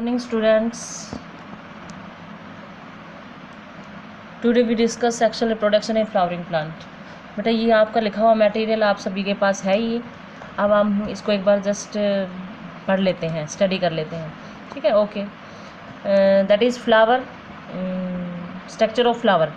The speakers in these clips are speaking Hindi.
Morning students. Today we discuss sexual reproduction in flowering plant. बेटा ये आपका लिखा हुआ मटेरियल आप सभी के पास है ही। अब हम इसको एक बार जस्ट पढ़ लेते हैं, स्टडी कर लेते हैं, ठीक है। Okay, that is flower, structure of flower.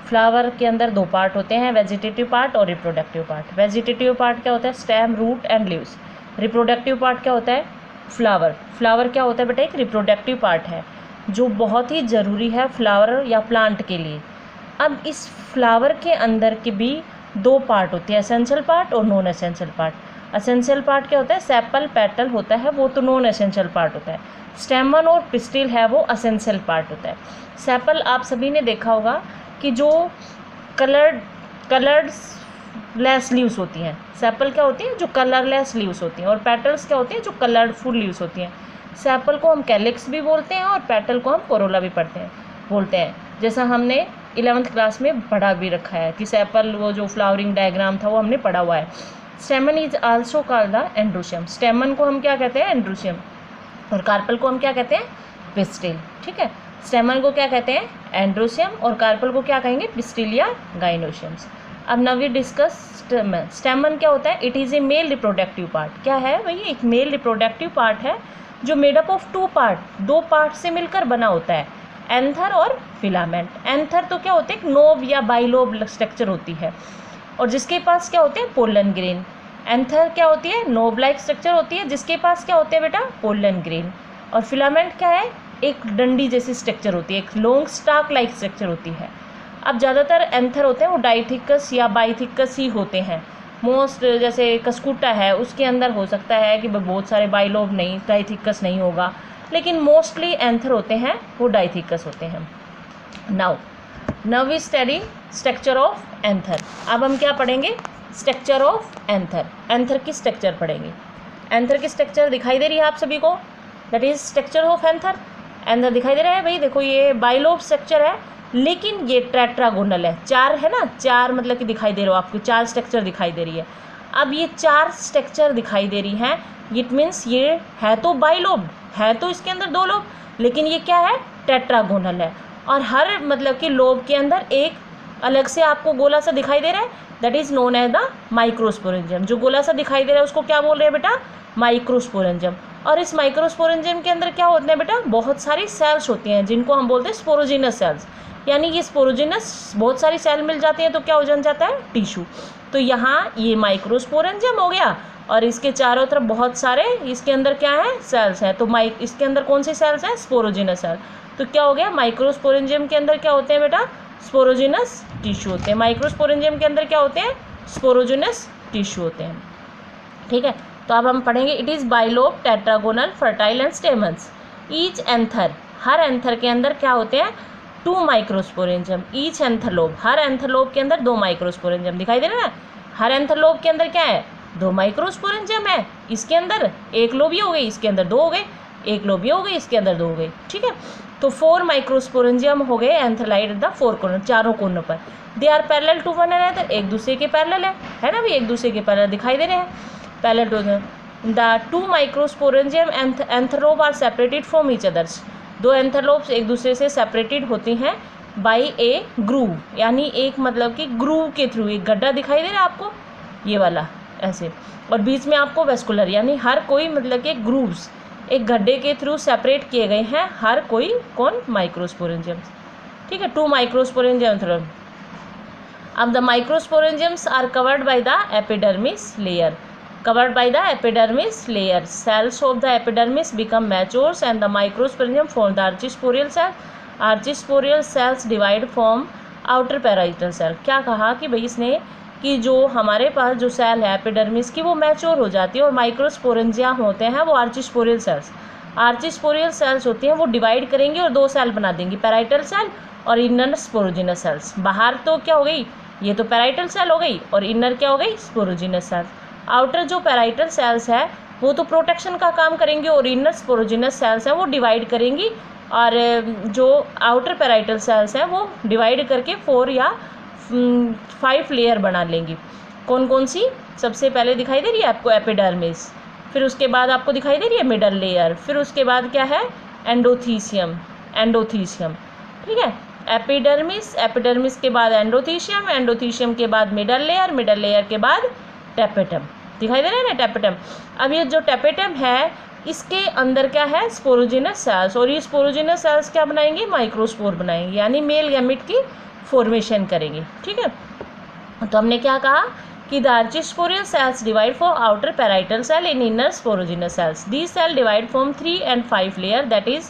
Flower के अंदर दो पार्ट होते हैं, वेजिटेटिव पार्ट और रिप्रोडक्टिव पार्ट। वेजिटेटिव पार्ट क्या होता है? Stem, root and leaves. Reproductive part क्या होता है? फ्लावर। फ्लावर क्या होता है बेटा? एक रिप्रोडक्टिव पार्ट है जो बहुत ही ज़रूरी है फ्लावर या प्लांट के लिए। अब इस फ्लावर के अंदर के भी दो पार्ट होते हैं, एसेंशियल पार्ट और non essential part. Essential part क्या होता है? सेपल, पेटल होता है, वो तो नॉन एसेंशियल पार्ट होता है। स्टेमन और पिस्टिल है, वो एसेंशियल पार्ट होता है। सेपल आप सभी ने देखा होगा कि जो कलर्ड लेस लीव्स होती हैं। सेपल क्या होती है? जो कलरलेस लीव्स होती हैं। और पेटल्स क्या होती हैं? जो कलरफुल लीव्स होती हैं। सेपल को हम कैलिक्स भी बोलते हैं और पेटल को हम कोरोला भी बोलते हैं। जैसा हमने 11th क्लास में पढ़ा भी रखा है कि सेपल, वो जो फ्लावरिंग डायग्राम था वो हमने पढ़ा हुआ है। स्टेमन is also called the androecium. स्टेमन को हम क्या कहते हैं? एंड्रोशियम। और कार्पल को हम क्या कहते हैं? पिस्टिल, ठीक है। स्टेमन को क्या कहते हैं? एंड्रोशियम। और कार्पल को क्या कहेंगे? पिस्टिल या गाइनोशियम्स। अब नव वी डिस्कस स्टेमन। स्टेमन क्या होता है? It is a male reproductive part. क्या है भाई? एक मेल रिप्रोडक्टिव पार्ट है जो made up of two part, दो पार्ट से मिलकर बना होता है, एंथर और फिलामेंट। एंथर तो क्या होते हैं? एक नोब या बाइलोब स्ट्रक्चर होती है, और जिसके पास क्या होते हैं? Pollen grain. एंथर क्या होती है? नोब लाइक स्ट्रक्चर होती है, जिसके पास क्या होते हैं बेटा? Pollen grain. और फिलामेंट क्या है? एक डंडी जैसी स्ट्रक्चर होती है, एक लॉन्ग स्टाक लाइक स्ट्रक्चर होती है। अब ज़्यादातर एंथर होते हैं वो डाइथिकस या बाइथिकस ही होते हैं। मोस्ट जैसे कस्कुटा है, उसके अंदर हो सकता है कि बहुत सारे बाइलोब नहीं, डाइथिकस नहीं होगा, लेकिन मोस्टली एंथर होते हैं वो डाइथिकस होते हैं। Now we study structure of anther. अब हम क्या पढ़ेंगे? Structure of anther. एंथर की स्ट्रक्चर पढ़ेंगे। एंथर की स्ट्रक्चर दिखाई दे रही है आप सभी को? That is structure of anther. Anther दिखाई दे रहा है भाई? देखो ये बाइलोब स्ट्रक्चर है, लेकिन ये टेट्रागोनल है। चार है ना, चार मतलब कि दिखाई दे रहा हो आपको, चार स्ट्रक्चर दिखाई दे रही है। अब ये चार स्ट्रक्चर दिखाई दे रही हैं, इट मीन्स ये है तो बाइलोब, है तो इसके अंदर दो लोब, लेकिन ये क्या है? टेट्रागोनल है। और हर मतलब कि लोब के अंदर एक अलग से आपको गोला सा दिखाई दे रहा है, that is known as the microsporangium. जो गोला सा दिखाई दे रहा है उसको क्या बोल रहे हैं बेटा? माइक्रोस्पोरेंजियम। और इस माइक्रोस्पोरेंजियम के अंदर क्या होते हैं बेटा? बहुत सारी सेल्स होती हैं, जिनको हम बोलते हैं स्पोरोजिनस सेल्स। यानी ये स्पोरोजिनस बहुत सारी सेल मिल जाती हैं तो क्या हो जाता है? टिश्यू। तो यहाँ ये माइक्रोस्पोरेंजियम हो गया, और इसके चारों तरफ बहुत सारे इसके अंदर क्या है? सेल्स हैं। तो इसके अंदर कौन सी सेल्स हैं? Sporogenous cell. तो क्या हो गया? माइक्रोस्पोरेंजियम के अंदर क्या होते हैं बेटा? स्पोरोजिनस टिश्यू होते हैं। माइक्रोस्पोरेंजियम के अंदर क्या होते हैं? स्पोरोजिनस टिश्यू होते हैं, ठीक है। तो अब हम पढ़ेंगे it is bilobed, tetragonal, fertile and stamens. Each anther, हर एंथर के अंदर क्या होते हैं? Two microsporangium. ईच एंथरलोब, हर एंथरलोब के अंदर दो माइक्रोस्पोरेंजियम दिखाई दे रहा है। हर एंथरलोब के अंदर क्या है? दो माइक्रोस्पोरेंजियम है। इसके अंदर एक लोबी हो गई, इसके अंदर दो हो गए, एक लोबी हो गई, इसके अंदर दो हो गई, ठीक है। तो 4 माइक्रोस्पोरेंजियम हो गए एंथरलाइड द 4 कॉर्नर, चारों कोनों पर। They are parallel to one another, एक दूसरे के पैरेलल है ना भी, एक दूसरे के पैरेलल दिखाई दे रहे हैं, parallel to the 2 microsporangium anther lobe are separated from each others. दो एंथरलोब्स एक दूसरे से सेपरेटेड होती हैं बाई ए ग्रूव, यानी एक मतलब कि ग्रूव के थ्रू, एक गड्ढा दिखाई दे रहा है आपको ये वाला ऐसे, और बीच में आपको वेस्कुलर, यानी हर कोई मतलब कि ग्रूव्स एक गड्ढे के थ्रू सेपरेट किए गए हैं हर कोई, कौन? माइक्रोस्पोरेंजियम, ठीक है। 2 माइक्रोस्पोरेंजियम एंथरलोब। अब the microsporangiums are covered by the epidermis layer. Covered by the epidermis layer, cells of the epidermis become matures and the microsporidium form the archisporial cell. Archisporial cells divide from outer parietal cell. क्या कहा कि भाई इसने कि जो हमारे पास जो सेल है एपिडर्मिस की वो मैच्योर हो जाती है, और माइक्रोस्पोरेंजिया होते हैं वो आर्चिस्पोरियल सेल्स। आर्चिस्पोरियल सेल्स होती हैं वो डिवाइड करेंगी और दो सेल बना देंगी, पैराइटल सेल और इनर स्पोरोजिनस सेल्स। बाहर तो क्या हो गई? ये तो पैराइटल सेल हो गई, और इनर क्या हो गई? Sporogenous sales. आउटर जो पैराइटल सेल्स है वो तो प्रोटेक्शन का काम करेंगी, और इनर स्पोरोजिनस सेल्स हैं वो डिवाइड करेंगी, और जो आउटर पैराइटल सेल्स हैं वो डिवाइड करके 4 या 5 लेयर बना लेंगी। कौन कौन सी? सबसे पहले दिखाई दे रही है आपको एपिडर्मिस, फिर उसके बाद आपको दिखाई दे रही है मिडल लेयर, फिर उसके बाद क्या है? एंडोथीसियम, एंडोथीसियम, ठीक है। एपिडर्मिस, एपिडर्मिस के बाद एंडोथीसियम, एंडोथीसियम के बाद मिडल लेयर, मिडल लेयर के बाद टेपेटम, दिखाई दे रहा है ना टेपेटम। अब ये जो टेपेटम है इसके अंदर क्या है, स्पोरोजिनस सेल्स, और ये स्पोरोजिनस सेल्स क्या बनाएंगे, माइक्रोस्पोर बनाएंगे, यानी मेल गैमेट की फॉर्मेशन करेंगे, ठीक है। तो हमने क्या कहा कि the archisporial cells divide for outer parietal cell in inner sporogenous cells. These cells divide from 3 and 5 layer, that is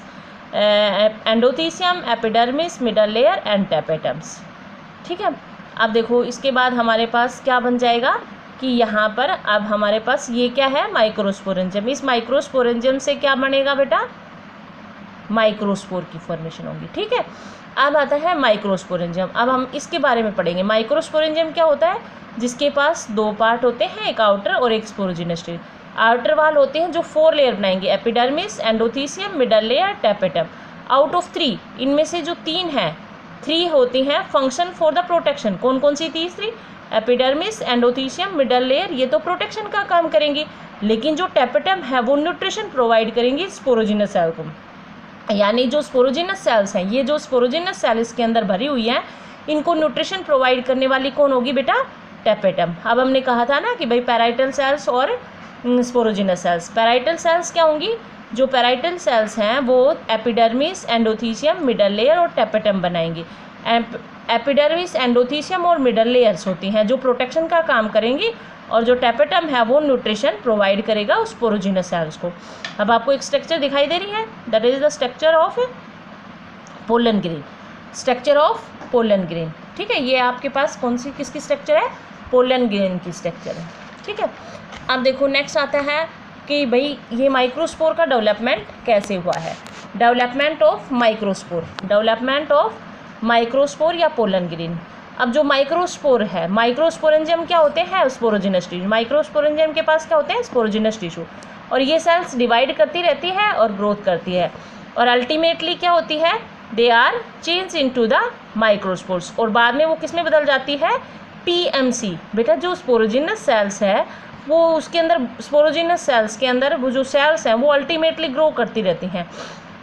endothecium, epidermis, middle layer and tapetum, ठीक है। अब देखो इसके बाद हमारे पास क्या बन जाएगा कि यहाँ पर अब हमारे पास ये क्या है, माइक्रोस्पोरेंजियम। इस माइक्रोस्पोरेंजियम से क्या बनेगा बेटा, माइक्रोस्पोर की फॉर्मेशन होगी, ठीक है। अब आता है माइक्रोस्पोरेंजियम। अब हम इसके बारे में पढ़ेंगे। माइक्रोस्पोरेंजियम क्या होता है, जिसके पास दो पार्ट होते हैं, एक आउटर और एक स्पोरोजिनस स्टेज। आउटर वाल होते हैं जो 4 लेयर बनाएंगे, epidermis, endothecium, middle layer, tapetum. Out of 3, इनमें से जो 3 हैं, 3 होती हैं फंक्शन फॉर द प्रोटेक्शन। कौन कौन सी तीसरी, एपिडर्मिस, एंडोथीसियम, मिडल लेयर, ये तो प्रोटेक्शन का काम करेंगी, लेकिन जो टेपेटम है वो न्यूट्रिशन प्रोवाइड करेंगी स्पोरोजिनस सेल को। यानी जो स्पोरोजिनस सेल्स हैं, ये जो स्पोरोजिनस सेल इसके अंदर भरी हुई हैं, इनको न्यूट्रिशन प्रोवाइड करने वाली कौन होगी बेटा, टेपेटम। अब हमने कहा था ना कि भाई पैराइटल सेल्स और स्पोरोजिनस सेल्स। पैराइटल सेल्स क्या होंगी, जो पैराइटल सेल्स हैं वो एपिडर्मिस, एंडोथीसियम, मिडल लेयर और टेपेटम बनाएंगी। एपिडर्मिस, एंडोथीसियम और मिडल लेयर्स होती हैं जो प्रोटेक्शन का काम करेंगी, और जो टेपेटम है वो न्यूट्रिशन प्रोवाइड करेगा उस स्पोरोजिनस सेल्स को। अब आपको एक स्ट्रक्चर दिखाई दे रही है, that is the structure of pollen grain, structure of pollen grain, ठीक है। ये आपके पास कौन सी किसकी स्ट्रक्चर है, पोलन ग्रेन की स्ट्रक्चर है, ठीक है। अब देखो नेक्स्ट आता है कि भाई ये माइक्रोस्पोर का डेवलपमेंट कैसे हुआ है। Development of microspore, development of microspore या पोलन ग्रेन। अब जो माइक्रोस्पोर है, माइक्रोस्पोरेंजियम क्या होते हैं, स्पोरोजिनस टिश्यू। माइक्रोस्पोरेंजियम के पास क्या होते हैं, स्पोरोजिनस टिश्यू, और ये सेल्स डिवाइड करती रहती है और ग्रोथ करती है, और अल्टीमेटली क्या होती है, they are change into the microspores, और बाद में वो किस में बदल जाती है, पीएमसी। बेटा जो स्पोरोजिनस सेल्स है वो उसके अंदर, स्पोरोजिनस सेल्स के अंदर वो जो सेल्स हैं वो अल्टीमेटली ग्रो करती रहती हैं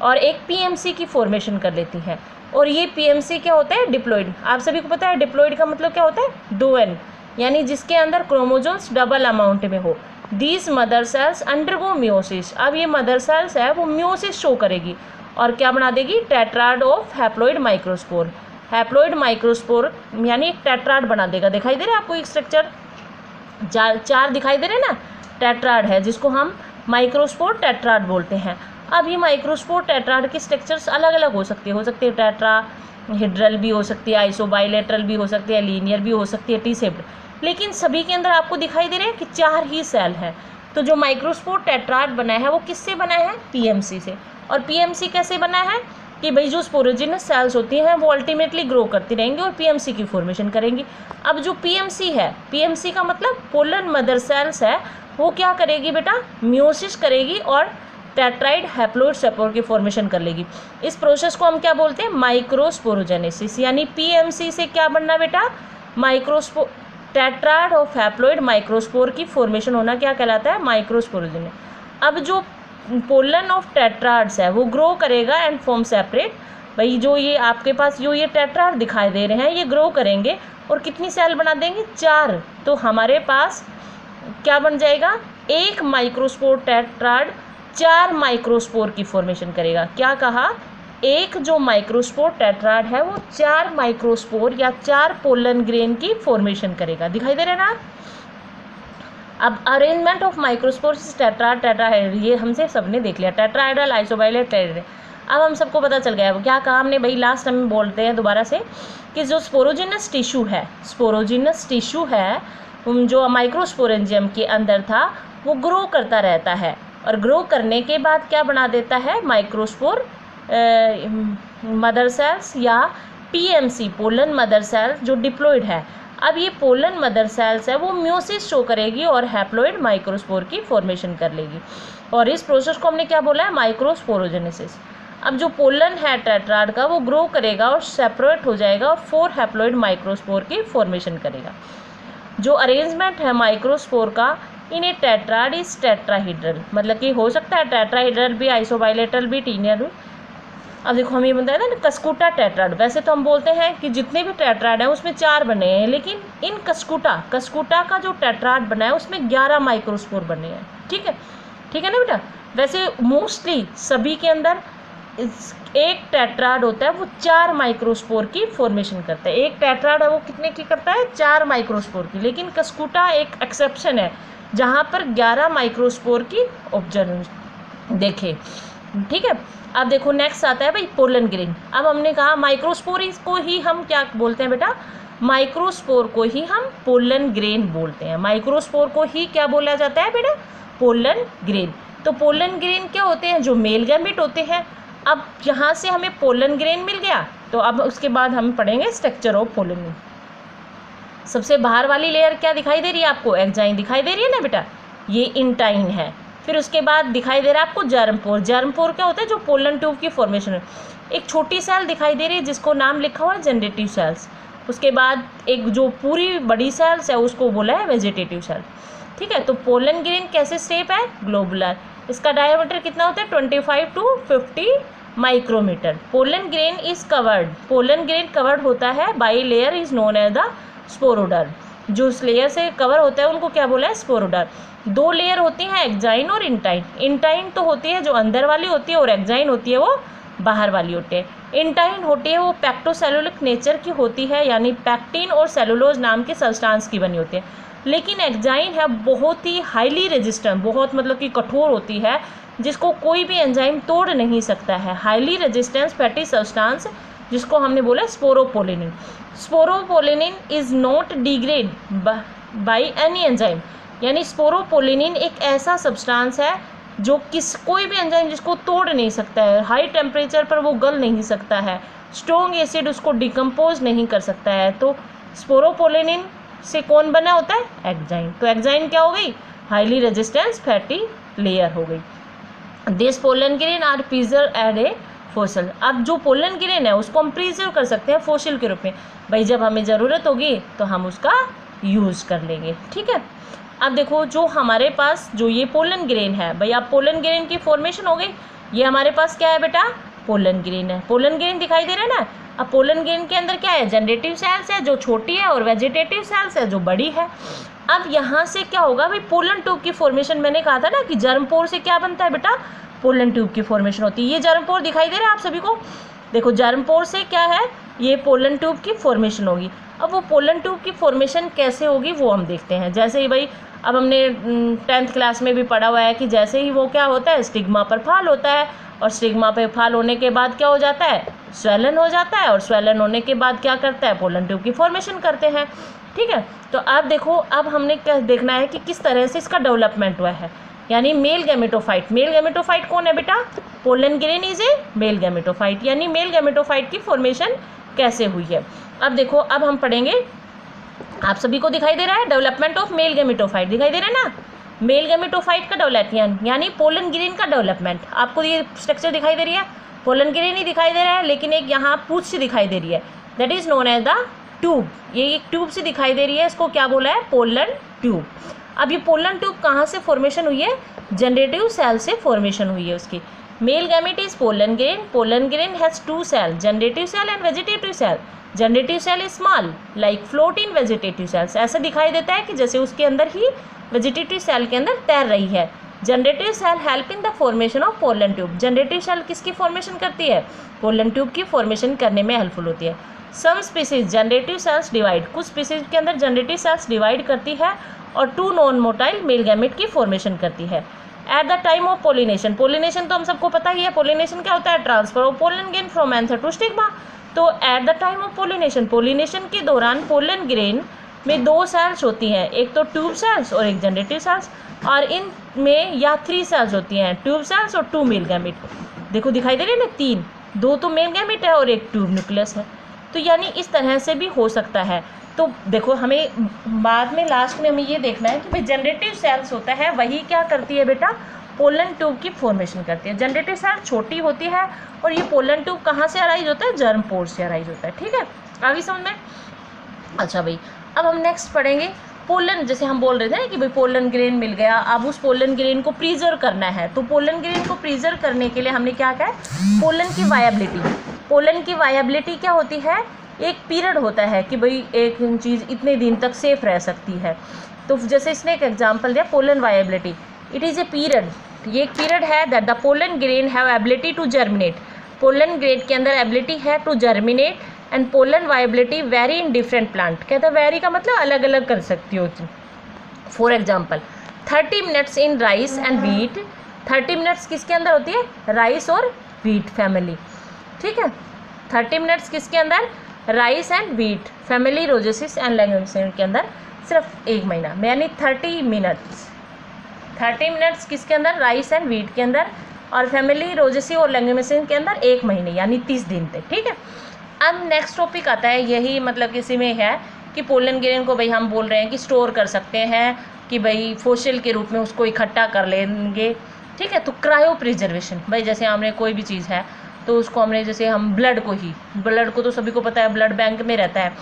और एक पीएमसी की फॉर्मेशन कर लेती हैं। और ये पीएमसी क्या होता है, डिप्लॉइड। आप सभी को पता है डिप्लॉइड का मतलब क्या होता है, 2n, यानी जिसके अंदर क्रोमोजोम्स डबल अमाउंट में हो। These mother cells undergo meiosis. अब ये मदर सेल्स है वो मियोसिस शो करेगी और क्या बना देगी, tetrad of haploid microspore. Haploid microspore यानी एक टेट्राड बना देगा। दिखाई दे रहा है आपको एक स्ट्रक्चर, चार दिखाई दे रहे हैं ना, टेट्राड है जिसको हम माइक्रोस्पोर टेट्राड बोलते हैं। अब ये माइक्रोस्पोर टेट्राड की स्ट्रक्चर्स अलग अलग हो सकती है टेट्राहेड्रल भी हो सकती है, आइसोबाइलेटरल भी हो सकती है, लीनियर भी हो सकती है, टी शेप्ड, लेकिन सभी के अंदर आपको दिखाई दे रहे हैं कि 4 ही सेल हैं। तो जो माइक्रोस्पोर टेट्राड बना है वो किससे बना है, पीएमसी से। और पीएमसी कैसे बना है कि भाई जो स्पोरोजिनस सेल्स होती हैं वो अल्टीमेटली ग्रो करती रहेंगी और पीएमसी की फॉर्मेशन करेंगी। अब जो पीएमसी है, पीएमसी का मतलब पोलन मदर सेल्स है, वो क्या करेगी बेटा, मियोसिस करेगी और टेट्राइड हैप्लॉइड स्पोर की फॉर्मेशन कर लेगी। इस प्रोसेस को हम क्या बोलते हैं, माइक्रोस्पोरोजेनेसिस। यानी पीएमसी से क्या बनना बेटा, microspore, tetrad of haploid microspore की फॉर्मेशन होना क्या कहलाता है, माइक्रोस्पोरोजेनेसिस। अब जो पोलन ऑफ टेट्राड्स है वो ग्रो करेगा एंड फॉर्म सेपरेट। भाई जो ये आपके पास जो ये टेट्राड दिखाई दे रहे हैं ये ग्रो करेंगे और कितनी सेल बना देंगे, 4। तो हमारे पास क्या बन जाएगा, एक माइक्रोस्पोर टेट्राड 4 माइक्रोस्पोर की फॉर्मेशन करेगा। क्या कहा, एक जो माइक्रोस्पोर टेट्राड है वो 4 माइक्रोस्पोर या 4 पोलन ग्रेन की फॉर्मेशन करेगा। दिखाई दे रहा है ना। अब arrangement of microspores tetrad, tetrahedral, ये हमसे सबने देख लिया, टेट्राहेड्रल, आइसोबाइलेट, टेट्राहेड्रल। अब हम सबको पता चल गया क्या कहा हमने भाई, लास्ट हम बोलते हैं दोबारा से कि जो स्पोरोजिनस टिश्यू है, स्पोरोजिनस टिश्यू है जो माइक्रोस्पोरेंजियम के अंदर था वो ग्रो करता रहता है और ग्रो करने के बाद क्या बना देता है, माइक्रोस्पोर मदर सेल्स या पीएमसी, पोलन मदर सेल्स जो डिप्लॉइड है। अब ये पोलन मदर सेल्स है वो म्योसिस शो करेगी और हैप्लॉइड माइक्रोस्पोर की फॉर्मेशन कर लेगी और इस प्रोसेस को हमने क्या बोला है, माइक्रोस्पोरोजेनेसिस। अब जो पोलन है टेट्राड का वो ग्रो करेगा और सेपरेट हो जाएगा और 4 हैप्लॉइड माइक्रोस्पोर की फॉर्मेशन करेगा। जो अरेंजमेंट है माइक्रोस्पोर का इन ए टेट्राड इज टेट्राहीड्रल, मतलब कि हो सकता है टेट्राहीड्रल भी, आइसोबाइलेटरल भी, टीनियर भी। अब देखो हमें बताया था ना कस्कूटा टेट्राड, वैसे तो हम बोलते हैं कि जितने भी टेट्राड हैं उसमें 4 बने हैं, लेकिन इन कस्कूटा का जो टेट्राड बना है उसमें 11 माइक्रोस्पोर बने हैं। ठीक है ना बेटा। वैसे मोस्टली सभी के अंदर एक टेट्राड होता है वो 4 माइक्रोस्पोर की फॉर्मेशन करता है। एक टेट्राड है वो कितने की करता है, 4 माइक्रोस्पोर की, लेकिन कस्कूटा एक एक्सेप्शन है जहाँ पर 11 माइक्रोस्पोर की ऑब्जर्व देखे। ठीक है। अब देखो नेक्स्ट आता है भाई पोलन ग्रेन। अब हमने कहा माइक्रोस्पोर को ही हम क्या बोलते हैं बेटा, माइक्रोस्पोर को ही हम पोलन ग्रेन बोलते हैं। माइक्रोस्पोर को ही क्या बोला जाता है बेटा, पोलन ग्रेन। तो पोलन ग्रेन क्या होते हैं, जो मेल गैमेट होते हैं। अब यहाँ से हमें पोलन ग्रेन मिल गया, तो अब उसके बाद हम पढ़ेंगे स्ट्रक्चर ऑफ पोलन ग्रेन। सबसे बाहर वाली लेयर क्या दिखाई दे रही है आपको, एक्जाइन दिखाई दे रही है ना बेटा, ये इंटाइन है। फिर उसके बाद दिखाई दे रहा है आपको जर्मपोर। जर्मपोर क्या होता है, जो पोलन ट्यूब की फॉर्मेशन है। एक छोटी सेल दिखाई दे रही है जिसको नाम लिखा हुआ है जनरेटिव सेल्स। उसके बाद एक जो पूरी बड़ी सेल्स है उसको बोला है वेजिटेटिव सेल। ठीक है। तो पोलन ग्रेन कैसे शेप है, ग्लोबुलर। इसका डायमीटर कितना होता है, 25 to 50 micrometre. Pollen grain is covered, pollen grain covered होता है by layer is known as the sporoderm. जो उस लेयर से कवर होता है उनको क्या बोला है, स्पोरोडर्म। 2 लेयर होती हैं, एक्जाइन और इंटाइन। इंटाइन तो होती है जो अंदर वाली होती है, और एक्जाइन होती है वो बाहर वाली होती है। इंटाइन होती है वो पैक्टोसेलुलिक नेचर की होती है, यानी पैक्टिन और सेलुलोज नाम के सब्सटेंस की बनी होती है। लेकिन एक्जाइन है बहुत ही हाईली रेजिस्टेंट, बहुत मतलब कि कठोर होती है, जिसको कोई भी एंजाइम तोड़ नहीं सकता है। हाईली रेजिस्टेंस फैटी सब्सटेंस जिसको हमने बोला sporopollenin. Sporopollenin is not degrade by any enzyme, यानी स्पोरोपोलिनिन एक ऐसा सब्सटेंस है जो कोई भी एंजाइम जिसको तोड़ नहीं सकता है। हाई टेम्परेचर पर वो गल नहीं सकता है, स्ट्रॉन्ग एसिड उसको डिकम्पोज नहीं कर सकता है। तो स्पोरोपोलिनिन से कौन बना होता है, एक्जाइन। तो एक्जाइन क्या हो गई, हाईली रेजिस्टेंस फैटी लेयर हो गई। This pollen grain are preserve as a fossil. अब जो पोलन ग्रेन है उसको हम प्रिजर्व कर सकते हैं फॉसिल के रूप में, भाई जब हमें ज़रूरत होगी तो हम उसका यूज़ कर लेंगे। ठीक है। अब देखो जो हमारे पास जो ये पोलन ग्रेन है, भाई अब पोलन ग्रेन की फॉर्मेशन हो गई। ये हमारे पास क्या है बेटा, पोलन ग्रेन है। पोलन ग्रेन दिखाई दे रहा है ना। अब पोलन ग्रेन के अंदर क्या है, जनरेटिव सेल्स है जो छोटी है, और वेजिटेटिव सेल्स है जो बड़ी है। अब यहाँ से क्या होगा भाई, पोलन ट्यूब की फॉर्मेशन, मैंने कहा था ना कि जर्मपोर से क्या बनता है बेटा, पोलन ट्यूब की फॉर्मेशन होती है। ये जर्मपोर दिखाई दे रहा है आप सभी को, देखो जर्मपोर से क्या है, ये पोलन ट्यूब की फॉर्मेशन होगी। अब वो पोलन ट्यूब की फॉर्मेशन कैसे होगी वो हम देखते हैं। जैसे ही भाई अब हमने 10th क्लास में भी पढ़ा हुआ है कि जैसे ही वो क्या होता है, स्टिग्मा पर फाल होता है, और स्टिग्मा पर फाल होने के बाद क्या हो जाता है, स्वेलन हो जाता है, और स्वेलन होने के बाद क्या करता है, पोलन ट्यूब की फॉर्मेशन करते हैं। ठीक है। तो अब देखो, अब हमने क्या देखना है कि किस तरह से इसका डेवलपमेंट हुआ है, यानी मेल गैमेटोफाइट। मेल गैमेटोफाइट कौन है बेटा, pollen grain is a male gametophyte, यानी मेल गैमेटोफाइट की फॉर्मेशन कैसे हुई है। अब देखो, अब हम पढ़ेंगे, आप सभी को दिखाई दे रहा है डेवलपमेंट ऑफ मेल गैमेटोफाइट, दिखाई दे रहा है ना, मेल गैमेटोफाइट का डेवलपमेंट यानी पोलन ग्रेन का डेवलपमेंट। आपको ये स्ट्रक्चर दिखाई दे रही है, पोलन ग्रेन ही दिखाई दे रहा है, लेकिन एक यहाँ पूंछ से दिखाई दे रही है, that is known as the tube. ये एक ट्यूब से दिखाई दे रही है, इसको क्या बोला है, पोलन ट्यूब। अब ये पोलन ट्यूब कहाँ से फॉर्मेशन हुई है, जनरेटिव सेल से फॉर्मेशन हुई है उसकी। Male gamete is pollen grain. Pollen grain has 2 cell, generative cell and vegetative cell. Generative cell is small like float in vegetative cells, ऐसा दिखाई देता है कि जैसे उसके अंदर ही वेजिटेटिव सेल के अंदर तैर रही है। Generative cell help in the formation of pollen tube. Generative cell किसकी फॉर्मेशन करती है, पोलन ट्यूब की फॉर्मेशन करने में हेल्पफुल होती है। Some species generative cells divide, कुछ स्पीसीज के अंदर जनरेटिव सेल्स डिवाइड करती है और 2 नॉन मोटाइल मेल गैमेट की फॉर्मेशन करती है। At the time of pollination, pollination तो हम सबको पता ही है, पोलिनेशन क्या होता है, transfer of pollen grain from anther to stigma. तो at the time of pollination, pollination के दौरान पोलन ग्रेन में 2 सेल्स होती हैं, एक तो ट्यूब सेल्स और एक जनरेटिव सेल्स, और इन में या 3 सेल्स होती हैं, ट्यूब सेल्स और 2 मेल गैमेट। देखो दिखाई दे रही है ना, 3, 2 तो मेल गैमेट है और एक ट्यूब न्यूक्लियस है। तो यानी इस तरह से भी हो सकता है। तो देखो हमें बाद में लास्ट में हमें ये देखना है कि भाई जनरेटिव सेल्स होता है वही क्या करती है बेटा, पोलन ट्यूब की फॉर्मेशन करती है। जनरेटिव सेल छोटी होती है और ये पोलन ट्यूब कहाँ से अराइज होता है, जर्मपोर से अराइज होता है। ठीक है, आगे समझ में। अच्छा भाई, अब हम नेक्स्ट पढ़ेंगे पोलन, जैसे हम बोल रहे थे ना कि भाई पोलन ग्रेन मिल गया, अब उस पोलन ग्रेन को प्रिजर्व करना है, तो पोलन ग्रेन को प्रिजर्व करने के लिए हमने क्या कहा, पोलन की वायबिलिटी। पोलन की वायबिलिटी क्या होती है, एक पीरियड होता है कि भाई एक चीज़ इतने दिन तक सेफ रह सकती है। तो जैसे इसने एक एग्जांपल दिया pollen viability, it is a period, ये एक पीरियड है that the pollen grain have ability to germinate, pollen grain के अंदर एबिलिटी है to germinate and pollen viability very in different plant. कहता है वेरी का मतलब अलग अलग कर सकती हो। For example 30 minutes in rice and wheat, 30 minutes किसके अंदर होती है, राइस और व्हीट फैमिली, ठीक है। 30 मिनट्स किसके अंदर, rice and wheat family rosaceae and leguminosae के अंदर सिर्फ 1 महीना, यानी 30 मिनट्स किसके अंदर, राइस एंड व्हीट के अंदर, और फैमिली रोजेसी और लेग्यूमिनेसी के अंदर 1 महीने यानी 30 दिन तक, ठीक है। अब नेक्स्ट टॉपिक आता है, यही मतलब किसी में है कि पोलन ग्रेन को भाई हम बोल रहे हैं कि स्टोर कर सकते हैं, कि भाई फोसिल के रूप में उसको इकट्ठा कर लेंगे, ठीक है। तो क्रायो प्रिजर्वेशन, भाई जैसे हमने कोई भी चीज़ है तो उसको हमने, जैसे हम ब्लड को तो सभी को पता है ब्लड बैंक में रहता है,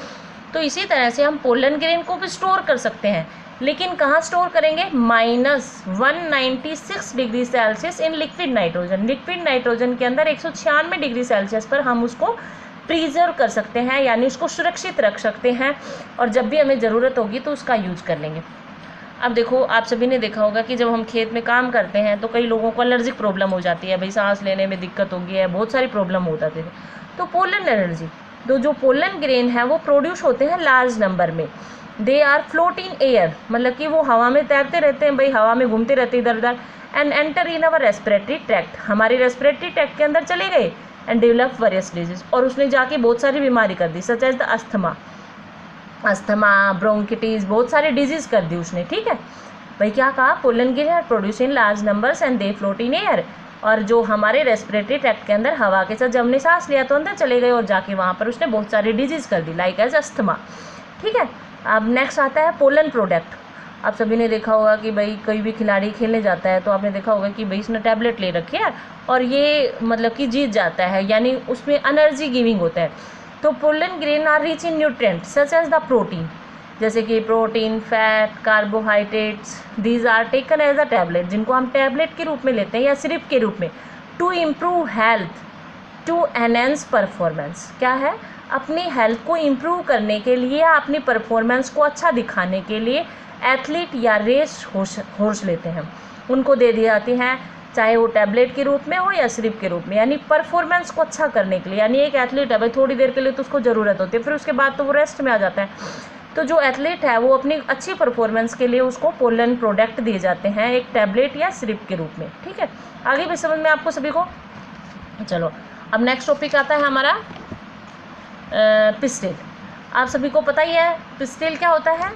तो इसी तरह से हम पोलन ग्रेन को भी स्टोर कर सकते हैं, लेकिन कहाँ स्टोर करेंगे, -196 degree Celsius in liquid nitrogen, liquid nitrogen के अंदर 196 डिग्री सेल्सियस पर हम उसको प्रिजर्व कर सकते हैं, यानी उसको सुरक्षित रख सकते हैं, और जब भी हमें ज़रूरत होगी तो उसका यूज कर लेंगे। अब देखो, आप सभी ने देखा होगा कि जब हम खेत में काम करते हैं तो कई लोगों को एलर्जिक प्रॉब्लम हो जाती है, भाई सांस लेने में दिक्कत होगी है, बहुत सारी प्रॉब्लम हो जाती है। तो पोलन एलर्जी, तो जो पोलन ग्रेन है वो प्रोड्यूस होते हैं लार्ज नंबर में, they are float in air, मतलब कि वो हवा में तैरते रहते हैं, भाई हवा में घूमते रहते हैं इधर उधर, and enter in our respiratory tract, हमारे रेस्पिरेटरी ट्रैक्ट के अंदर चले गए, एंड डेवलप वेरियस डिजीज, और उसने जाके बहुत सारी बीमारी कर दी, सच एज द अस्थमा, ब्रोंकिटिस, बहुत सारी डिजीज़ कर दी उसने, ठीक है। भाई क्या कहा, pollen grain are produce in large numbers and they float in air, और जो हमारे रेस्पिरेटरी ट्रैक्ट के अंदर हवा के साथ जब हमने सांस लिया तो अंदर चले गए, और जाके वहाँ पर उसने बहुत सारी डिजीज़ कर दी, लाइक एज अस्थमा, ठीक है। अब नेक्स्ट आता है पोलन प्रोडक्ट। आप सभी ने देखा होगा कि भाई कोई भी खिलाड़ी खेलने जाता है तो आपने देखा होगा कि भाई इसने टैबलेट ले रखी है और ये मतलब कि जीत जाता है, यानी उसमें एनर्जी गिविंग होता है। तो pollen grain are rich in nutrient such as the protein, जैसे कि protein, fat, carbohydrates, these are taken as a tablet, जिनको हम टैबलेट के रूप में लेते हैं या सिरप के रूप में, to improve health, to enhance performance. क्या है, अपनी हेल्थ को इम्प्रूव करने के लिए या अपनी परफॉर्मेंस को अच्छा दिखाने के लिए एथलीट या रेस हॉर्स लेते हैं, उनको दे दी जाती हैं, चाहे वो टैबलेट के रूप में हो या सिरप के रूप में, यानी परफॉर्मेंस को अच्छा करने के लिए। यानी एक एथलीट है भाई, थोड़ी देर के लिए तो उसको ज़रूरत होती है, फिर उसके बाद तो वो रेस्ट में आ जाता है। तो जो एथलीट है वो अपनी अच्छी परफॉर्मेंस के लिए उसको पोलन प्रोडक्ट दिए जाते हैं, एक टैबलेट या सिरप के रूप में, ठीक है। आगे भी समझ में आपको सभी को। चलो अब नेक्स्ट टॉपिक आता है हमारा पिस्टिल। आप सभी को पता ही है पिस्टिल क्या होता है,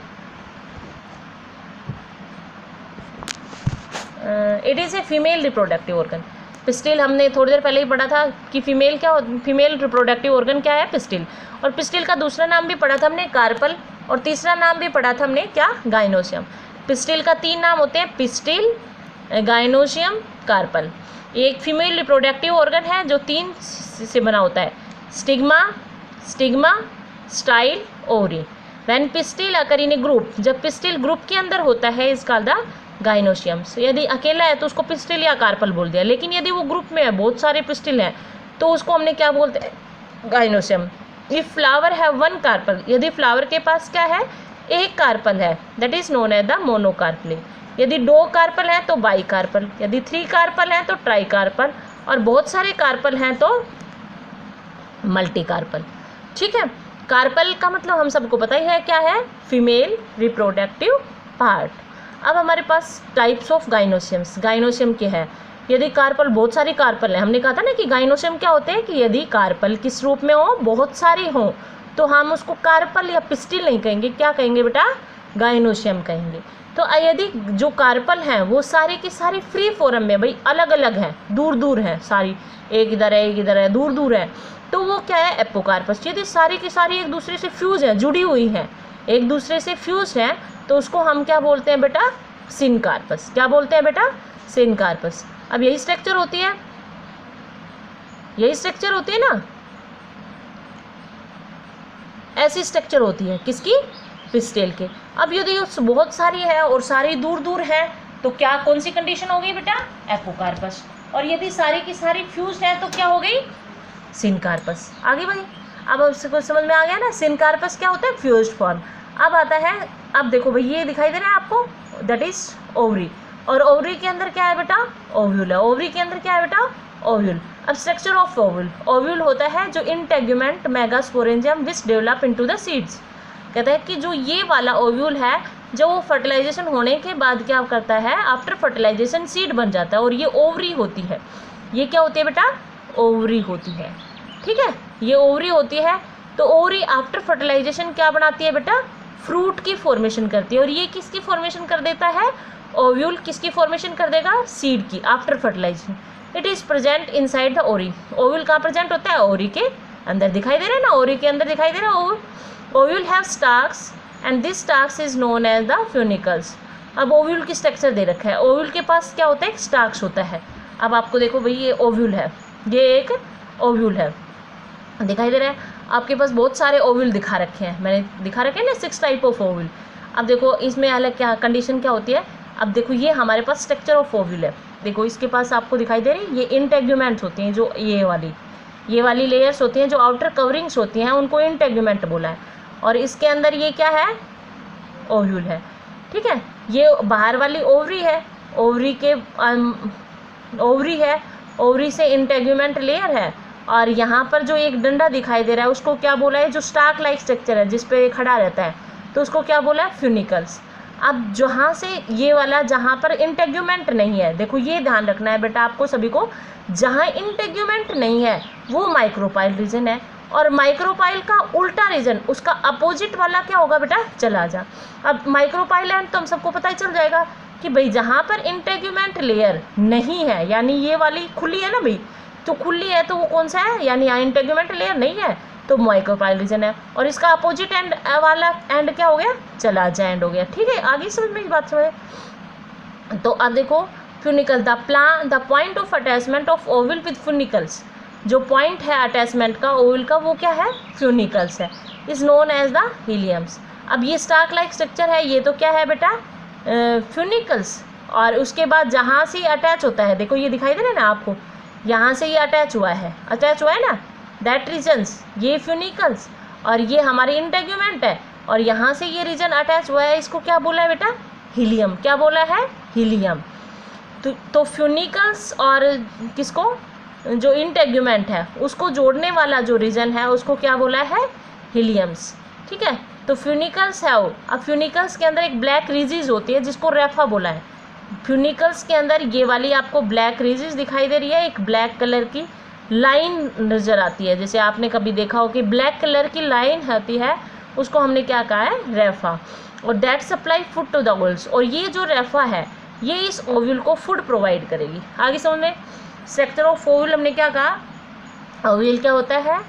it is a female reproductive organ. Pistil हमने थोड़ी देर पहले ही पढ़ा था कि फीमेल रिप्रोडक्टिव ऑर्गन क्या है, पिस्टिल। और पिस्टिल का दूसरा नाम भी पढ़ा था हमने, कार्पल, और तीसरा नाम भी पढ़ा था हमने क्या, गाइनोसियम। पिस्टिल का 3 नाम होते हैं, पिस्टिल, गाइनोसियम, कार्पल। एक फीमेल रिप्रोडक्टिव ऑर्गन है जो 3 से बना होता है, stigma, style, ovary. When pistil occur in A group, जब पिस्टिल ग्रुप के अंदर होता है इज कॉल्ड द गाइनोसियम्स। यदि अकेला है तो उसको पिस्टिल या कार्पल बोल दिया, लेकिन यदि वो ग्रुप में है, बहुत सारे पिस्टिल हैं, तो उसको हमने क्या बोलते हैं, गाइनोसियम। इफ फ्लावर है 1 कार्पल, यदि फ्लावर के पास क्या है, 1 कार्पल है, that is known as the monocarpellary. यदि 2 कार्पल हैं तो बाई कार्पल, यदि 3 कार्पल हैं तो ट्राई कार्पल, और बहुत सारे कार्पल हैं तो मल्टी कार्पल, ठीक है। कार्पल का मतलब हम सबको पता ही है क्या है, फीमेल रिप्रोडक्टिव पार्ट। अब हमारे पास टाइप्स ऑफ गाइनोसियम्स, गाइनोसियम के है, यदि कार्पल, बहुत सारी कार्पल हैं, हमने कहा था ना कि गाइनोसियम क्या होते हैं, कि यदि कार्पल किस रूप में हो, बहुत सारी हो, तो हम उसको कार्पल या पिस्टिल नहीं कहेंगे, क्या कहेंगे बेटा, गाइनोसियम कहेंगे। तो यदि जो कार्पल हैं वो सारी की सारी फ्री फॉर्म में, भाई अलग अलग हैं, दूर दूर हैं सारी, एक इधर है एक इधर है, दूर दूर है, तो वो क्या है, एपोकार्पस। यदि सारी की सारी एक दूसरे से फ्यूज हैं, जुड़ी हुई हैं, एक दूसरे से फ्यूज हैं, तो उसको हम क्या बोलते हैं बेटा, सिनकार्पस। क्या बोलते हैं बेटा, सिनकार्पस। अब यही स्ट्रक्चर होती है, यही स्ट्रक्चर होती है ना, ऐसी स्ट्रक्चर होती है किसकी, पिस्टेल के। अब यदि बहुत सारी है और सारी दूर दूर है तो क्या कौन सी कंडीशन हो गई बेटा, एपोकार्पस। और यदि सारी की सारी फ्यूज्ड है तो क्या हो गई, सिनकार्पस। आगे भाई, अब उसको समझ में आ गया ना, सिनकार्पस क्या होता है, फ्यूज्ड फॉर्म। अब आता है, अब देखो भाई ये दिखाई दे रहा है आपको, दैट इज ओवरी। और ओवरी के अंदर क्या है बेटा, ओव्यूल है। ओवरी के अंदर क्या है बेटा, ओव्यूल। अब स्ट्रक्चर ऑफ ओव्यूल, ओव्यूल होता है जो integument megasporangium which develop into the seeds. कहता है कि जो ये वाला ओव्यूल है, जो वो फर्टिलाइजेशन होने के बाद क्या करता है, आफ्टर फर्टिलाइजेशन सीड बन जाता है और ये ओवरी होती है। ये क्या होती है बेटा, ओवरी होती है, ठीक है, ये ओवरी होती है। तो ओवरी आफ्टर फर्टिलाइजेशन क्या बनाती है बेटा, फ्रूट की फॉर्मेशन करती है। और ये किसकी फॉर्मेशन कर देता है, ओव्यूल किसकी फॉर्मेशन कर देगा, सीड की, after fertilization. It is present inside the ovary. Ovule कहाँ प्रेजेंट होता है, ओरी के अंदर दिखाई दे रहा है ना, ओरी के अंदर दिखाई दे रहा है। Ovule have stalks and this stalks is known as the funicles. अब ओव्यूल की स्ट्रक्चर दे रखा है, ओव्यूल के पास क्या होता है, स्टाक्स होता है। अब आपको देखो भाई ये ओव्यूल है, ये एक ओव्यूल है, दिखाई दे रहा है आपके पास, बहुत सारे ओव्यूल दिखा रखे हैं, मैंने दिखा रखे हैं ना 6 टाइप ऑफ ओव्यूल। अब देखो इसमें अलग क्या कंडीशन क्या होती है। अब देखो ये हमारे पास स्ट्रक्चर ऑफ ओव्यूल है, देखो इसके पास आपको दिखाई दे रही, ये इंटेग्यूमेंट्स होती हैं, जो ये वाली लेयर्स होती हैं, जो आउटर कवरिंग्स होती हैं, उनको इंटेग्यूमेंट बोला है। और इसके अंदर ये क्या है, ओव्यूल है, ठीक है। ये बाहर वाली ओवरी है, ओवरी के ओवरी है, ओवरी से इंटेग्यूमेंट लेयर है। और यहाँ पर जो एक डंडा दिखाई दे रहा है उसको क्या बोला है, जो स्टाक लाइक स्ट्रक्चर है जिस पे खड़ा रहता है, तो उसको क्या बोला है, फ्यूनिकल्स। अब जहाँ से ये वाला, जहाँ पर इंटेग्यूमेंट नहीं है, देखो ये ध्यान रखना है बेटा आपको सभी को, जहाँ इंटेग्यूमेंट नहीं है वो माइक्रोपाइल रीजन है। और माइक्रोपाइल का उल्टा रीजन, उसका अपोजिट वाला क्या होगा बेटा, चला जा। अब माइक्रोपाइल एंड तो हम सबको पता ही चल जाएगा कि भाई जहाँ पर इंटेग्यूमेंट लेयर नहीं है, यानी ये वाली खुली है ना भाई, तो खुली है तो वो कौन सा है, यानी यहाँ इंटेग्यूमेंट लेयर नहीं है तो माइक्रोपाइल रीजन है। और इसका अपोजिट एंड वाला एंड क्या हो गया, चला जा एंड हो गया, ठीक है। आगे समझ में बात समझ। तो अब देखो funicle, the point of attachment of ovule with फ्यूनिकल्स, जो पॉइंट है अटैचमेंट का ओव्यूल का, वो क्या है, फ्यूनिकल्स है, इज नोन एज द हीलियम्स। अब ये स्टाक लाइक स्ट्रक्चर है, ये तो क्या है बेटा, फ्यूनिकल्स। और उसके बाद जहाँ से अटैच होता है, देखो ये दिखाई दे रहा है ना आपको, यहाँ से ये अटैच हुआ है ना, दैट रीजन्स, ये फ्यूनिकल्स। और ये हमारी इंटेग्यूमेंट है, और यहाँ से ये रीजन अटैच हुआ है, इसको क्या बोला है बेटा, हीलियम। क्या बोला है, हीलियम। तो फ्यूनिकल्स और किसको, जो इंटेग्यूमेंट है उसको जोड़ने वाला जो रीजन है उसको क्या बोला है, हीलियम्स, ठीक है। तो फ्यूनिकल्स है वो। अब फ्यूनिकल्स के अंदर एक ब्लैक रीजिज होती है जिसको रेफा बोला है। फ्यूनिकल्स के अंदर ये वाली आपको ब्लैक रीजिज दिखाई दे रही है, एक ब्लैक कलर की लाइन नज़र आती है, जैसे आपने कभी देखा हो कि ब्लैक कलर की लाइन होती है, उसको हमने क्या कहा है, रेफा। और that supply food to the ovules, और ये जो रेफा है ये इस ओव्यूल को फूड प्रोवाइड करेगी। आगे समझने, स्ट्रक्चर ऑफ ओव्यूल हमने क्या कहा, ओव्यूल क्या होता है,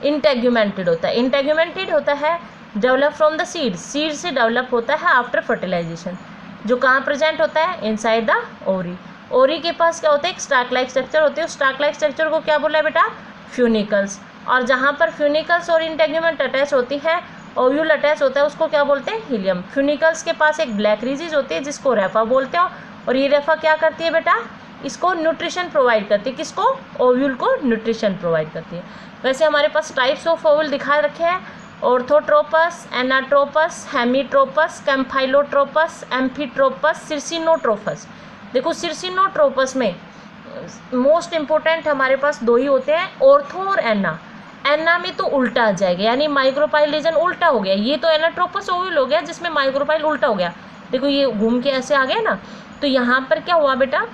इंटेग्यूमेंटेड होता है। इंटेग्यूमेंटेड होता है, develop from the seed, seed से डेवलप होता है आफ्टर फर्टिलाइजेशन, जो कहाँ प्रेजेंट होता है, इनसाइड द ओरी। ओरी के पास क्या होता है, एक स्टाक लाइक स्ट्रक्चर होती है, उस स्टाक लाइक स्ट्रक्चर को क्या बोला है बेटा, फ्यूनिकल्स। और जहाँ पर फ्यूनिकल्स और इंटेग्यूमेंट अटैच होती है, ओव्यूल अटैच होता है, उसको क्या बोलते हैं, हीलियम। फ्यूनिकल्स के पास एक ब्लैक रीजिज होती है जिसको रेफा बोलते हो, और ये रेफा क्या करती है बेटा, इसको न्यूट्रिशन प्रोवाइड करती है, किसको, ओव्यूल को न्यूट्रिशन प्रोवाइड करती है। वैसे हमारे पास टाइप्स ऑफ ओव्यूल दिखा रखे हैं, ऑर्थोट्रोपस, एनाट्रोपस, हेमीट्रोपस, कैम्फाइलोट्रोपस, एम्फीट्रोपस, सिर्सिनोट्रोपस। देखो सिर्सिनोट्रोपस में मोस्ट इम्पोर्टेंट हमारे पास दो ही होते हैं, ऑर्थो और एना। एना में तो उल्टा आ जाएगा, यानी माइक्रोपाइल रीजन उल्टा हो गया। ये तो एनाट्रोपस ओव्यूल हो गया जिसमें माइक्रोपाइल उल्टा हो गया, देखो ये घूम के ऐसे आ गया ना। तो यहाँ पर क्या हुआ बेटा,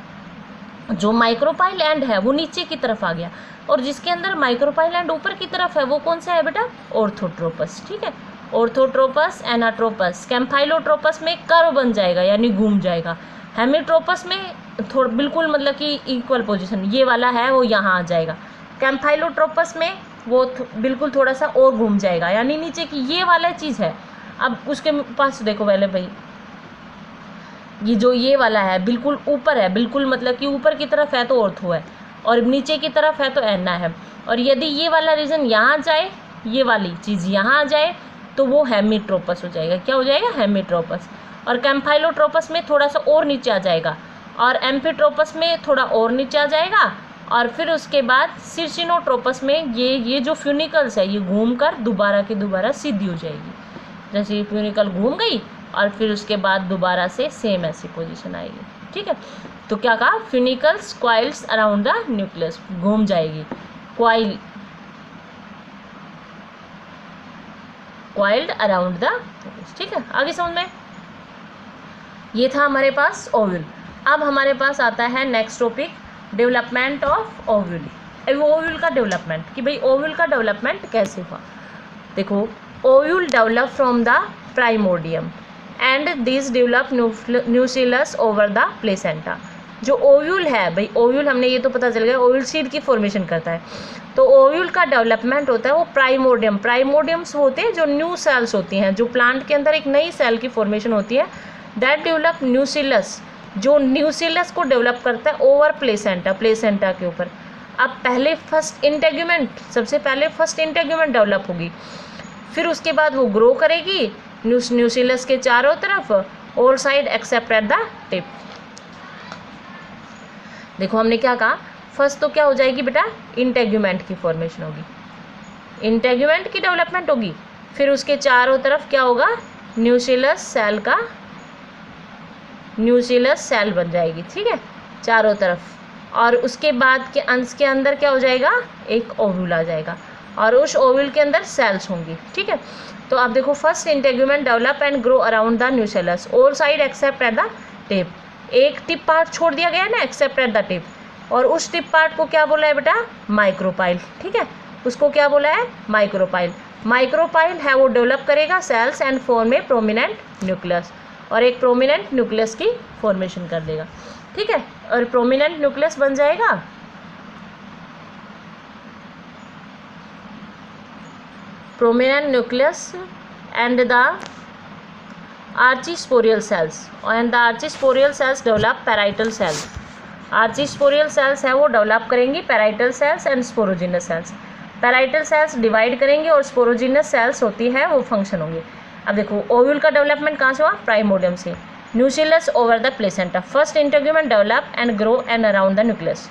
जो माइक्रोपाइल एंड है वो नीचे की तरफ आ गया, और जिसके अंदर माइक्रोपाइल एंड ऊपर की तरफ है वो कौन सा है बेटा, ऑर्थोट्रोपस, ठीक है। Orthotropous, anatropous. कैम्फाइलोट्रोपस में कर्व बन जाएगा यानी घूम जाएगा। हेमीट्रोपस में थोड़ा बिल्कुल मतलब कि इक्वल पोजीशन, ये वाला है वो यहाँ आ जाएगा। कैम्फाइलोट्रोपस में वो बिल्कुल थोड़ा सा और घूम जाएगा, यानी नीचे की ये वाला चीज़ है। अब उसके पास देखो पहले भाई, ये जो ये वाला है बिल्कुल ऊपर है, बिल्कुल मतलब कि ऊपर की तरफ है तो ऑर्थो है, और नीचे की तरफ है तो एना है। और यदि ये वाला रीजन यहाँ जाए, ये वाली चीज़ यहाँ आ जाए, तो वो हेमीट्रोपस हो जाएगा। क्या हो जाएगा? हेमीट्रोपस। और कैम्फाइलोट्रोपस में थोड़ा सा और नीचे आ जाएगा, और एम्फीट्रोपस में थोड़ा और नीचे आ जाएगा, और फिर उसके बाद सिर्सिनोट्रोपस में ये जो फ्यूनिकल्स है ये घूम कर दोबारा की दोबारा सीधी हो जाएगी। जैसे ये फ्यूनिकल घूम गई और फिर उसके बाद दोबारा से सेम ऐसी पोजीशन आएगी। ठीक है, तो क्या कहा? फ्यूनिकल्स क्वाइल्स अराउंड द न्यूक्लियस, घूम जाएगी, क्वाइल्ड अराउंड द। ठीक है, आगे समझ में? ये था हमारे पास ओव्यूल। अब हमारे पास आता है next topic, development of ovule. Ovule का डेवलपमेंट, कि भाई ओव्यूल का डेवलपमेंट कैसे हुआ। देखो, ovule develop from the primordium and this develop nucellus over the placenta. जो ओव्यूल है भाई, ओव्यूल हमने ये तो पता चल गया ओव्यूल सीड की फॉर्मेशन करता है। तो ओव्यूल का डेवलपमेंट होता है वो प्राइमोर्डियम, प्राइमोर्डियम्स होते हैं जो न्यू सेल्स होती हैं, जो प्लांट के अंदर एक नई सेल की फॉर्मेशन होती है, दैट डेवलप न्यूसिलस, जो न्यूसिलस को डेवलप करता है ओवर प्लेसेंटा, प्लेसेंटा के ऊपर। अब पहले फर्स्ट इंटेग्यूमेंट, सबसे पहले फर्स्ट इंटेग्यूमेंट डेवलप होगी, फिर उसके बाद वो ग्रो करेगी न्यूसिलस के चारों तरफ, all side accept at the tip. देखो हमने क्या कहा, फर्स्ट तो क्या हो जाएगी बेटा? इंटेग्यूमेंट की फॉर्मेशन होगी, इंटेग्यूमेंट की डेवलपमेंट होगी, फिर उसके चारों तरफ क्या होगा? न्यूसिलस सेल बन जाएगी। ठीक है, चारों तरफ, और उसके बाद के अंश के अंदर क्या हो जाएगा? एक ओव्यूल आ जाएगा, और उस ओव्यूल के अंदर सेल्स होंगी। ठीक है, तो आप देखो, first integument develop and grow around the न्यूसिलस, all side accept at the tip. एक टिप पार्ट छोड़ दिया गया है ना, एक्सेप्ट एट द टिप, और उस टिप पार्ट को क्या बोला है बेटा? माइक्रोपाइल। ठीक है, उसको क्या बोला है? माइक्रोपाइल। माइक्रोपाइल है वो डेवलप करेगा cells and form a prominent nucleus, और एक प्रोमिनेंट न्यूक्लियस की फॉर्मेशन कर देगा। ठीक है, और प्रोमिनेंट न्यूक्लियस बन जाएगा prominent nucleus and the archisporial cells, and the archisporial cells develop parietal cells। archisporial cells है वो डेवलप करेंगी parietal cells and sporogenous cells। parietal cells divide करेंगे और sporogenous cells होती है वो फंक्शन होंगे। अब देखो, ओव्यूल का डेवलपमेंट कहाँ से हुआ? प्राइमोर्डियम से। न्यूसिलस over the placenta, first integument develop and grow and around the nucleus,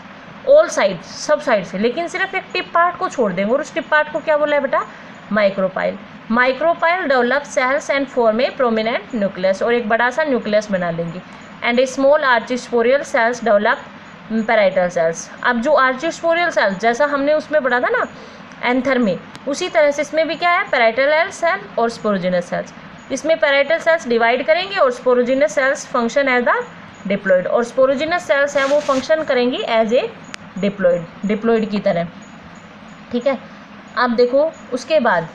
all side, सब साइड से, लेकिन सिर्फ एक टिप पार्ट को छोड़ देंगे, और उस टिप पार्ट को क्या बोला है बेटा? Micropyle. Micropyle develop cells and form a prominent nucleus, और एक बड़ा सा न्यूक्लियस बना लेंगे, and a small archesporial cells develop parietal cells. अब जो आर्चिस्पोरियल सेल्स, जैसा हमने उसमें पढ़ा था ना एंथर में, उसी तरह से इसमें भी क्या है? पैराइटल सेल और स्पोरोजिनस सेल्स। इसमें पैराइटल सेल्स डिवाइड करेंगे और sporogenous cells function as the diploid, और स्पोरोजिनस सेल्स हैं वो फंक्शन करेंगी एज ए डिप्लॉइड की तरह। ठीक है, अब देखो उसके बाद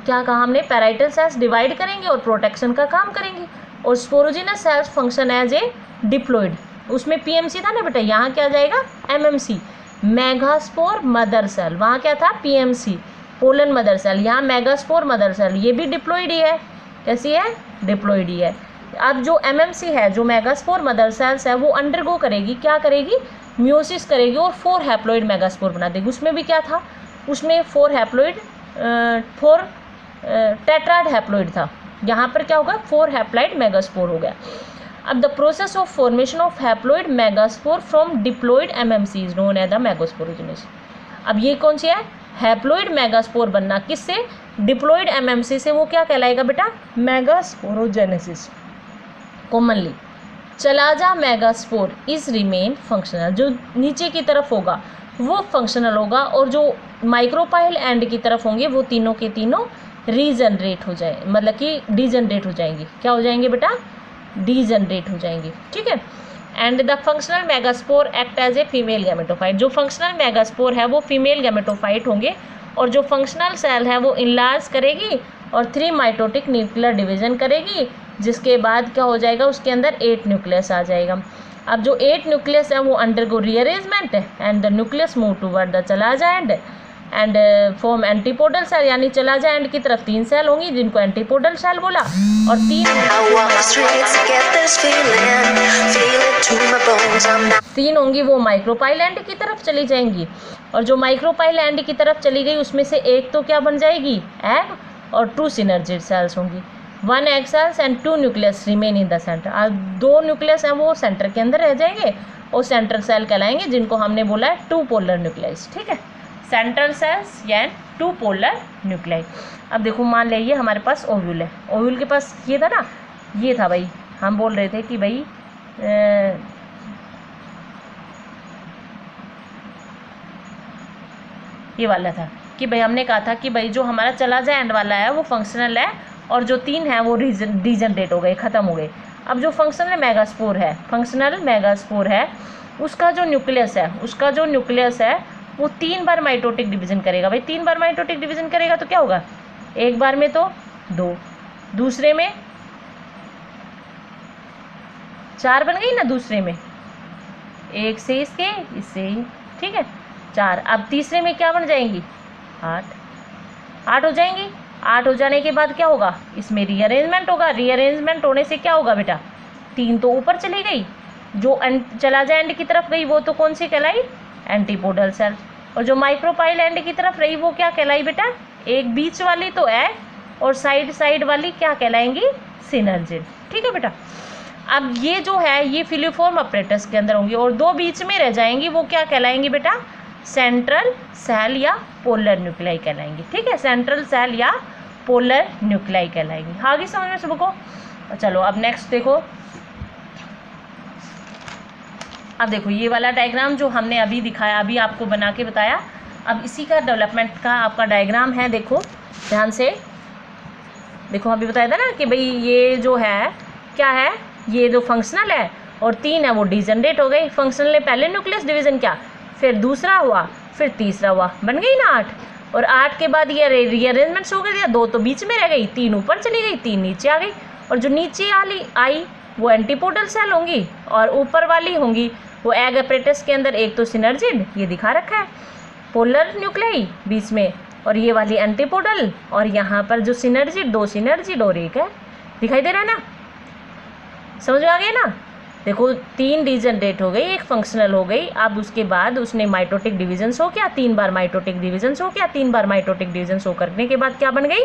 क्या कहा हमने? पैराइटल सेल्स डिवाइड करेंगे और प्रोटेक्शन का काम करेंगी, और sporogenous cells function as a diploid. उसमें पीएमसी था ना बेटा, यहाँ क्या जाएगा? MMC, megaspore mother cell. वहाँ क्या था? PMC, pollen mother cell. यहाँ मेगास्पोर मदर सेल, ये भी डिप्लॉइड ही है। कैसी है? डिप्लॉइड ही है। अब जो एमएमसी है, जो मेगास्पोर मदर सेल्स है, वो अंडरगो करेगी, क्या करेगी? म्यूसिस करेगी और 4 हैप्लॉइड मेगास्पोर बना देगी। उसमें भी क्या था? उसमें 4 टेट्राड हैप्लॉइड था। यहाँ पर क्या होगा? 4 हैप्लॉइड मेगास्पोर हो गया। अब the process of formation of haploid megaspore from diploid MMC is known as the megasporogenesis. अब ये कौन सी है? हैप्लॉइड मेगास्पोर बनना किससे? डिप्लॉइड एमएमसी से। वो क्या कहलाएगा बेटा? मेगास्पोरोजेनेसिस। कॉमनली चला जा मेगास्पोर इज रिमेन फंक्शनल, जो नीचे की तरफ होगा वो फंक्शनल होगा, और जो माइक्रोपाइल एंड की तरफ होंगे वो तीनों के तीनों रीजनरेट हो जाए, मतलब कि डीजनरेट हो जाएंगे। क्या हो जाएंगे बेटा? डीजनरेट हो जाएंगे। ठीक है, and the functional megaspore act as a female gametophyte. जो फंक्शनल मेगास्पोर है वो फीमेल गैमेटोफाइट होंगे, और जो फंक्शनल सेल है वो इनलार्ज करेगी और 3 माइटोटिक न्यूक्लियर डिवीजन करेगी, जिसके बाद क्या हो जाएगा? उसके अंदर 8 न्यूक्लियस आ जाएगा। अब जो 8 न्यूक्लियस है वो undergo rearrangement and the nucleus move toward the चला जा एंड फॉर्म एंटीपोडल सेल, यानी चला जा एंड की तरफ 3 सेल होंगी जिनको एंटीपोडल सेल बोला, और 3 होंगी वो माइक्रोपाइल एंड की तरफ चली जाएंगी। और जो माइक्रोपाइल एंड की तरफ चली गई उसमें से एक तो क्या बन जाएगी? एग, और 2 सिनर्जिड सेल्स होंगी। 1 egg cells and 2 nucleus remain in the centre. अब 2 न्यूक्लियस हैं वो सेंटर के अंदर रह जाएंगे और सेंट्रल सेल कहलाएंगे, जिनको हमने बोला है 2 पोलर न्यूक्लियस। ठीक है, सेंट्रल सेल्स या 2 पोलर न्यूक्लियाई। अब देखो मान लीजिए हमारे पास ओव्यूल है, ओव्यूल के पास ये था ना, ये था भाई, हम बोल रहे थे कि भाई ये वाला था कि भाई हमने कहा था कि भाई जो हमारा चला जाए एंड वाला है वो फंक्शनल है और जो 3 है वो डिजनरेट हो गए, ख़त्म हो गए। अब जो फंक्शनल मेगास्पोर है, फंक्शनल मेगास्पोर है, उसका जो न्यूक्लियस है वो 3 बार माइटोटिक डिवीजन करेगा। भाई 3 बार माइटोटिक डिवीजन करेगा तो क्या होगा, एक बार में तो 2, दूसरे में 4 बन गई ना, दूसरे में 1 से इसके इससे ही, ठीक है 4। अब तीसरे में क्या बन जाएंगी, 8 हो जाएंगी। 8 हो जाने के बाद क्या होगा, इसमें रीअरेंजमेंट होगा। रीअरेंजमेंट होने से क्या होगा बेटा, 3 तो ऊपर चली गई, जो चला जाए एंड की तरफ गई वो तो कौन सी कहलाई, एंटीपोडल सेल। और जो माइक्रोपाइल एंड की तरफ रही वो क्या कहलाई बेटा, एक बीच वाली तो है और साइड वाली क्या कहलाएंगी, सिनर्जिड। ठीक है बेटा। अब ये जो है ये फिलिफॉर्म अपरेटस के अंदर होंगी और 2 बीच में रह जाएंगी, वो क्या कहलाएंगी बेटा, सेंट्रल सेल या पोलर न्यूक्लियाई कहलाएंगी। ठीक है, सेंट्रल सेल या पोलर न्यूक्लियाई कहलाएंगी। आगे समझ में सबको। चलो अब नेक्स्ट देखो। अब देखो ये वाला डायग्राम जो हमने अभी दिखाया, अभी आपको बना के बताया, अब इसी का डेवलपमेंट का आपका डायग्राम है। देखो ध्यान से देखो, अभी बताया था ना कि भाई ये जो है क्या है, ये जो फंक्शनल है और 3 है वो डिजनरेट हो गई। फंक्शनल ने पहले न्यूक्लियस डिवीजन किया, फिर दूसरा हुआ, फिर तीसरा हुआ, बन गई ना 8। और 8 के बाद ये रीअरेंजमेंट शो कर दिया, 2 तो बीच में रह गई, 3 ऊपर चली गई, 3 नीचे आ गई। और जो नीचे आई वो एंटीपोडल सेल होंगी और ऊपर वाली होंगी वो एग अपरेटस के अंदर, एक तो सिनर्जिड ये दिखा रखा है, पोलर न्यूक्लियाई बीच में, और ये वाली एंटीपोडल, और यहाँ पर जो सिनर्जिड, 2 सिनर्जिड और एक है, दिखाई दे रहा है ना, समझ में आ गया ना। देखो 3 डिजनरेट हो गई, एक फंक्शनल हो गई। अब उसके बाद उसने माइटोटिक डिवीजन शो किया, 3 बार माइटोटिक डिवीजन शो किया। 3 बार माइटोटिक डिवीजन शो करने के बाद क्या बन गई,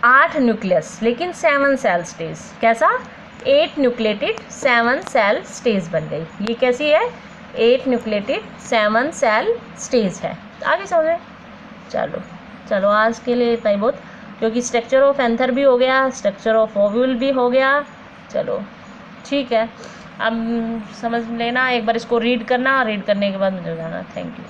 8 न्यूक्लियस लेकिन 7 सेल स्टेज। कैसा, 8 न्यूक्लिएटेड 7 सेल स्टेज बन गई। ये कैसी है, 8 न्यूक्लिएटेड 7 सेल स्टेज है। आगे समझे। चलो आज के लिए इतना ही बहुत, क्योंकि स्ट्रक्चर ऑफ एंथर भी हो गया, स्ट्रक्चर ऑफ ओव्यूल भी हो गया। चलो ठीक है, अब समझ लेना, एक बार इसको रीड करना, रीड करने के बाद मुझे बताना। Thank you.